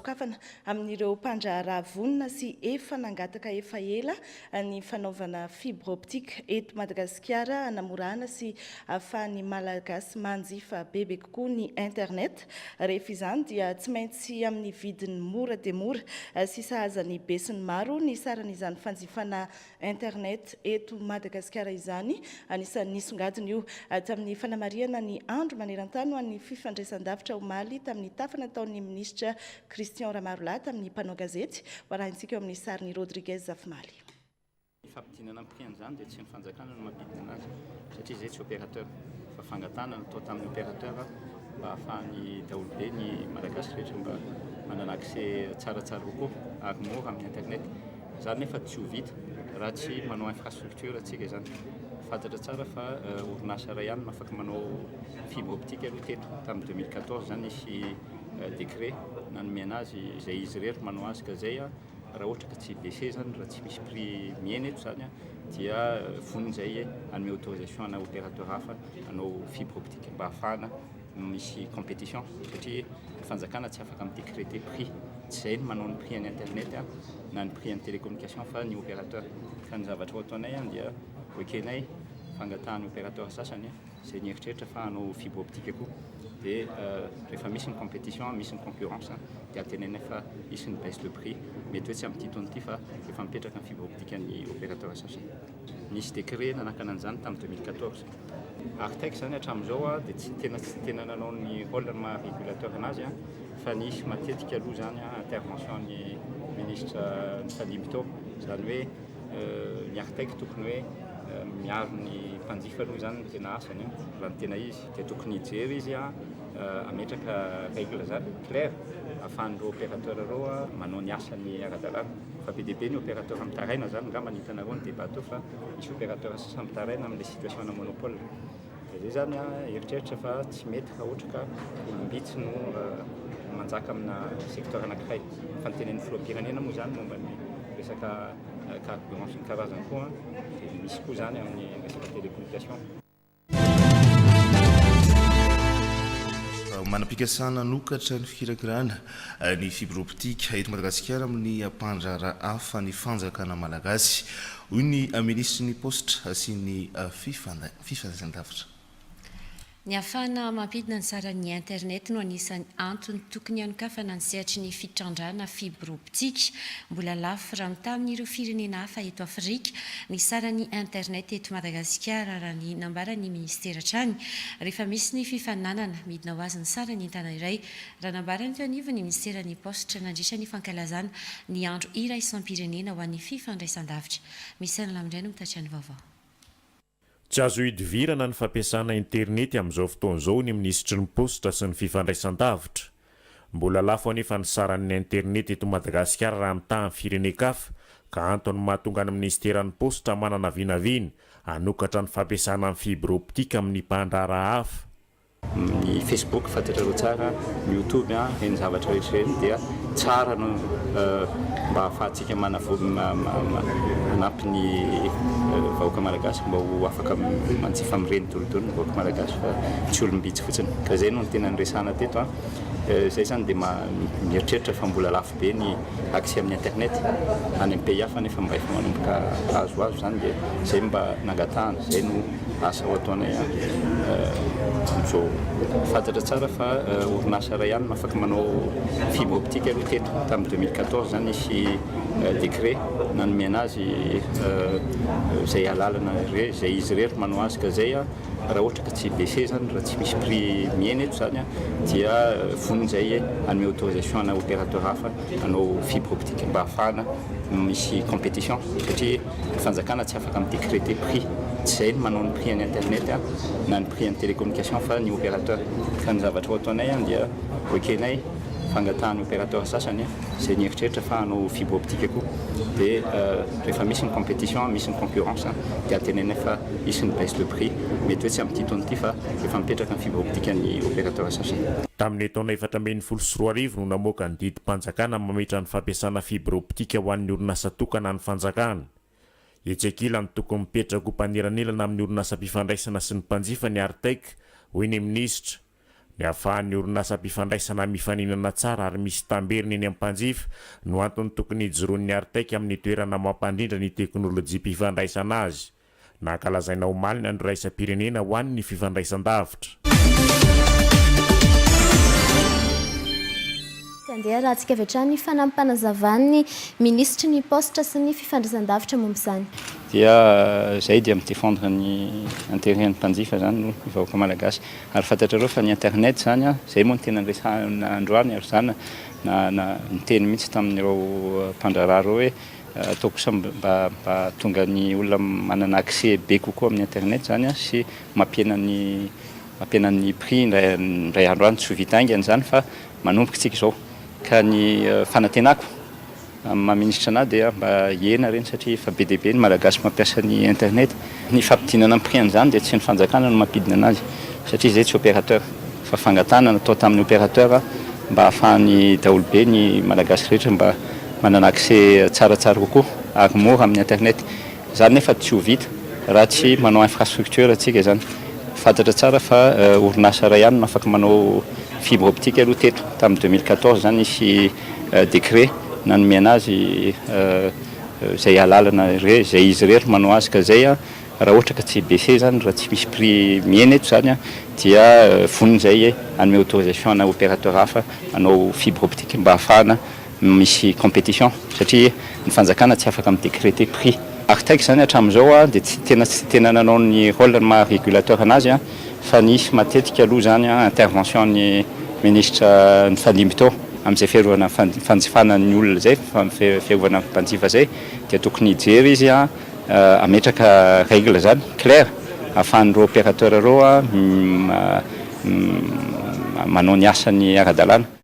sokafana amin'ireo mpandraharaha vonona sy efa nangataka efa ela ny fanaovana fibre optique eto Madagasikara hanamorana sy ahafahan'ny malagasy manjifa bebe kokoa ny internet. Rehefa izany dia tsy maintsy amin'ny vidiny mora dia mora sy sahazany besin'ny maro ny saran'izany fanjifana internet eto Madagasikara izany. Anisan'ny nisongadiny io tamin'ny fanamariana ny andro maneran-tany ho an'ny fifandraisan-davitra omaly tamin'ny tafana taon'ny minisitra Christian Ramarolahy tamin'ny mpanao gazety. Warahintsika eo amin'ny sariny Rodriguez Zafimaly. Fampidinana ampiany izany dia tsy ny fanjakana no mampidina azy satria izay tsy opérateur fa fangatana natao tamin'ny opérateur mba ahafahany daholo be ny malagasy rehetra mba manana accès tsaratsara kokoa ary mora amin'ny internet. Izany nefa tsy ho vita raha tsy manao infrastructure atsika izany. Fantatra tsara fa orinasa iray ihany no afaka manao fibre optique aloha teto tamin'ny 2014 izany nisy décret nanome anazy izay izy rehetra manao azy ka izay raha ohatra ka tsy baissé zany raha tsy misy prix miena eto zany dia vonon'izay hanome autorisation ana opérateur hafa hanao fibre optique mba ahafahana misy compétition satria fanjakana tsy afaka midécréter prix tsy izay no manao ny prix any internet na ny prix any télécommunication fa ny opérateur ka ny zavatra ho ataonay dia hoekenay fangatahany opérateur sasany izay nieritreritra fa hanao fibre optique koa dia rehefa misy ny compétition misy ny concurrence dia atenenay fa misy ny baisse de prix mety hoe tsy amin'ny titony ity fa efa mipetraka ny fibre optique ny opérateur sasany. Nisy décret nanakana an'izany tamin'ny 2014 artec zany hatramin'izao dia tsy tena nanao ny rôle maha régulateur anazy fa nisy matetika aloha zany intervention ny ministre Salim tao zany hoe ny artec tokony hoe miaro ny mpanjifa aloha zany tena asany raha ny tena izy dia tokony hijery izy ametraka règle zany clair ahafahan'ireo opérateur ireo manao ny asany ara-dalàna fa be dia be ny opérateur amin'ny taraina zany nga manitanareo ny débat teo fa misy opérateur sasa amin'ny taraina amin'ilay situation na monopole dia zay zany eritreritra fa tsy mety raha ohatra ka olombitsy no manjaka amina secteur anankiray fa ny tenen'ny filoham-pirenena moa zany momba ny resaka carburant sy ny karazany koa dia misy koa zany amin'ny resaka télécommunication. Manam-pikasana nokatra ny fikirakirana ny fibre optique eto Madagasikara amin'ny mpandraharaha hafa ny fanjakana malagasy hoy ny ministry ny poste sy ny fifandraisan-davitra. Ny ahafahana mampidina ny saran'ny internet no anisan'ny antony tokony anokafana ny sehatry ny fitrandrana fibre optique mbola lafo raha tamin'ireo firenena hafa eto Afrika ny saran'ny internet eto Madagasikara raha ny nambaran'ny ministera trany rehefa misy ny fifananana midina ho azy ny saran'ny entana iray raha nambarany teo anivo ny ministera ny poste nandritra ny fankalazana ny andro iraisam-pirenena ho an'ny fifandraisan-davitra. Misy ny lamindray no mitatry ny vaovao. Tsy azo hidivirana ny fampiasana internet amin'izao fotoan'izao ny ministry ny posta sy ny fifandraisan-davitra. Mbola lafo anefa ny saran'ny internet eto Madagasikara raha mitahan'ny firenekafa ka antony mahatonga ny ministeran'ny posta manana vinavina hanokatra ny fampiasana ny fibre optique amin'ny mpandraharaha hafa. Ny Facebook fantatrareo tsara, ny YouTube reny zavatra rehetra reny dia tsara no mba ahafahantsika manampy ny vahoaka malagasy mba ho afaka manjifa amin'ireny tolotolo ny vahoaka malagasy fa tsy olombitsy fotsiny ka izay no tena niresana teto izay zany dia mieritreritra fa mbola lafo be ny accès amin'ny internet any amin'ny pays hafa nefa mba efa manomboka azoazo zany dia izay mba nangatahana izay no asa ho ataonay amin'izao. Fantatra tsara fa orinasa iray ihany no afaka manao fibre optique aloha teto tamin'ny 2014 zany nisy décret nanome anazy izay alalana izay izy rehetra manao azy ka izay raha ohatra ka tsy baissé zany raha tsy misy prix miena eto zany dia vonon'izay hanome autorisation ana opérateur hafa hanao fibre optique mba ahafahana misy compétition satria fanjakana tsy afaka midécréter prix tsy izay no manao ny prix any internet na ny prix any télécommunication fa ny opérateur ka ny zavatra ho ataonay dia hoekenay fangatahany opérateur sasany izay nieritreritra fa hanao fibre optique koa dia rehefa misy ny compétition misy ny concurrence dia atenenay fa misy ny baisse de prix mety hoe tsy amin'ny titony ity fa efa mipetraka ny fibre optique ny opérateur sasany. Tamin'ny taona 2014 no namoaka ny didim-panjakana mametra ny fampiasana fibre optique ho an'ny orinasa tokana ny fanjakana. Etsakila ny tokony mipetraka ho mpaneranelana amin'ny orinasa mpifandraisana sy ny mpanjifa ny artec hoy ny ministra. ahafahan'ny orinasa mpifandraisana mifaninana tsara ary misy tamberina eny am'mpanjifa no antony tokony hijoron'ny aritaika amin'ny toerana mampandrindra ny teknôlôjia mpifandraisana azy nakalazaina omalina ny raisam-pirenena ho an'ny fifandraisan-davitra. Andeha raha tsika avy hatrany fanampanazavany ministra ny poste sy ny fifandraisan-davitra momba izany. Dia zay dia midéfendre ny intérêt-n'ny mpanjifa zany no vahoaka malagasy ary fantatrareo fa ny internet zany zay moa no tena resahana androany ary zany na niteny mihitsy tamin'ireo mpandrarah reo hoe ataoko kosa mba tonga ny olona manana accès be kokoa amin'ny internet zany sy mampiena ny prix ndray andro any tsy ho vitaingany zany fa manomboka tsika izao ka ny fanatenako maministra anahy dia mba hiena reny satria fa be dia be ny malagasy mampiasa ny internet ny fampidinana amin'ny prix an'izany dia tsy ny fanjakana no mampidina anazy satria zay tsy opérateur fa fangatana natao tamin'ny opérateur mba ahafahany daholobe ny malagasy rehetra mba manana accès tsaratsara kokoa ary mora amin'ny internet zany nefa tsy ho vita raha tsy manao infrastructure atsika zany fantatra tsara fa orinasa ray ihany no afaka manao fibre optique aloha teto tamin'ny 2014 zany isy décret nanome anazy zay alalana zay izy rery manao azy ka zay raha ohatra ka tsy baissé zany raha tsy misy prix miena eto zany dia vonin'izay anome autorisation na opérateur hafa manao fibre optique mba ahafahana misy compétition satria ny fanjakana tsy afaka midécréter prix aritaika zany hatramin'izao dia tsy tena nanao ny rôle maha régulateur anazy fa nisy matetika aloha zany intervention ny ministra ny falimby tao amin'izay fiarovana fanjifana ny olona zay fiarovana mpanjifa zay dia tokony hijery izy ametraka règle zany clair ahafahan'ireo opérateur ireo manao ny asany ara-dalàna.